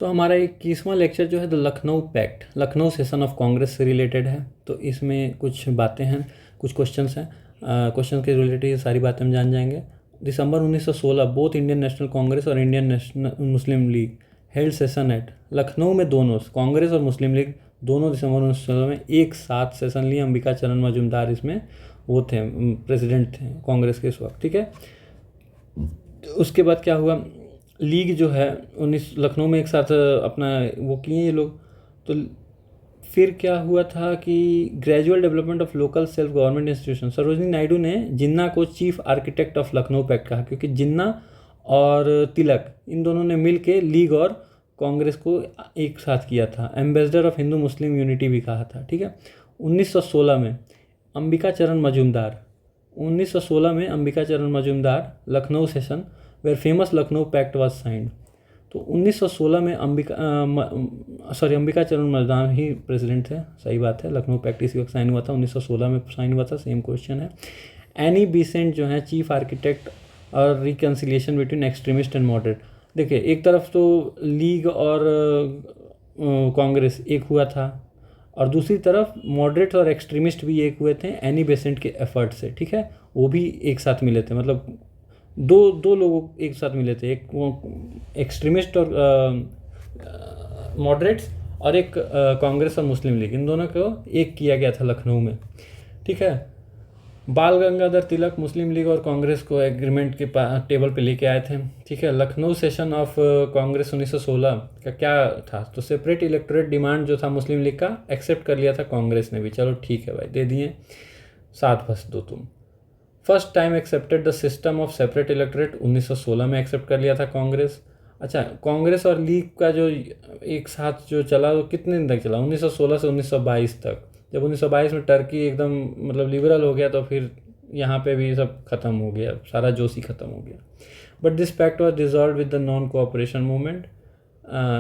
तो हमारा 21वां लेक्चर जो है the Lucknow pact, Lucknow session of Congress से रिलेटेड है। तो इसमें कुछ बातें हैं, कुछ क्वेश्चंस हैं। क्वेश्चन के रिलेटेड सारी बातें हम जान जाएंगे। दिसंबर 1916 बोथ इंडियन नेशनल कांग्रेस और Indian national Muslim league held session at Lucknow में। दोनों कांग्रेस और मुस्लिम लीग दोनों दिसंबर 1916 में एक साथ सेशन लिए। अंबिका चरण मजूमदार इसमें वो थे, प्रेसिडेंट थे कांग्रेस के इस वक्त, ठीक है। उसके बाद क्या हुआ, लीग जो है 19 लखनऊ में एक साथ अपना वो किए ये लोग। तो फिर क्या हुआ था कि gradual development of local self government institution, Sarojini Naidu ने जिन्ना को chief architect of Lucknow pact कहा, क्योंकि जिन्ना और तिलक इन दोनों ने मिल के लीग और कांग्रेस को एक साथ किया था। Ambassador of Hindu Muslim unity भी कहा था, ठीक है। 1916 में अंबिका चरण मजूमदार 1916 में Ambika Charan Majumdar Lucknow session where famous Lucknow pact was signed. तो 1916 में अंबिका चरण मजूमदार ही प्रेसिडेंट थे, सही बात है। लखनऊ पैक्ट इसी वक्त साइन हुआ था, 1916 में साइन हुआ था, सेम क्वेश्चन है। एनी बेसेंट जो है चीफ आर्किटेक्ट और reconciliation between extremist and moderate. देखिए, एक तरफ तो लीग और कांग्रेस एक हुआ था और दूसरी तरफ मॉडरेट और एक्सट्रीमिस्ट भी एक हुए थे एनी बेसेंट के एफर्ट से, ठीक है। वो भी एक साथ मिले थे, मतलब दो लोग एक साथ मिले थे, एक एक्सट्रीमिस्ट और मॉडरेट्स और एक कांग्रेस और मुस्लिम लीग, इन दोनों को एक किया गया था लखनऊ में, ठीक है। बाल गंगाधर तिलक मुस्लिम लीग और कांग्रेस को एग्रीमेंट के टेबल पे लेके आए थे, ठीक है। लखनऊ सेशन ऑफ कांग्रेस 1916 का क्या था, तो सेपरेट इलेक्टोरेट डिमांड जो था मुस्लिम लीग का एक्सेप्ट कर लिया था कांग्रेस ने भी, चलो ठीक है भाई, दे दिए, 7 बस दो तुम। First time accepted the system of separate electorate 1916 में एक्सेप्ट कर लिया था कांग्रेस। अच्छा, कांग्रेस और लीग का जो एक साथ जो चला वो कितने दिन तक चला, 1916 से 1922 तक। जब 1922 में टर्की एकदम मतलब लिबरल हो गया तो फिर यहाँ पे भी सब खत्म हो गया, सारा जोश ही खत्म हो गया। But this pact was dissolved with the non cooperation movement.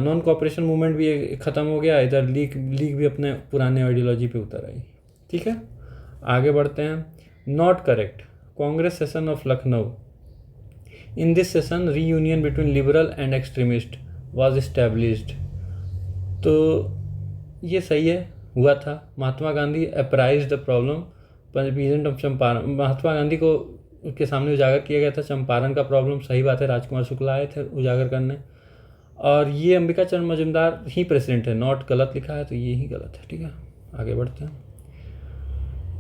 Non cooperation movement भी ख़त्म हो गया, इधर लीग भी अपने पुराने आइडियोलॉजी पे उतर आई, ठीक है। आगे बढ़ते हैं। Not correct, Congress session of Lucknow. In this session reunion between liberal and extremist was established. तो ये सही है, हुआ था। Mahatma Gandhi apprise the problem present of Champaran. Mahatma Gandhi को के सामने उजागर किया गया था चंपारण का प्रॉब्लम, सही बात है। राजकुमार शुक्ला आए थे उजागर करने। और ये अंबिका चरण मजूमदार ही प्रेसिडेंट है, नॉट गलत लिखा है तो ये ही गलत है, ठीक है। आगे बढ़ते हैं।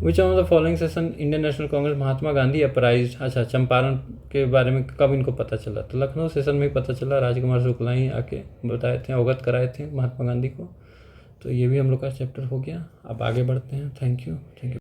Which of the following session Indian National Congress Mahatma Gandhi apprise. अच्छा, चंपारण के बारे में कब इनको पता चला, तो लखनऊ सेशन में ही पता चला, राजकुमार शुक्ला ही आके बताए थे, अवगत कराए थे महात्मा गांधी को। तो ये भी हम लोग का चैप्टर हो गया। अब आगे बढ़ते हैं। Thank you.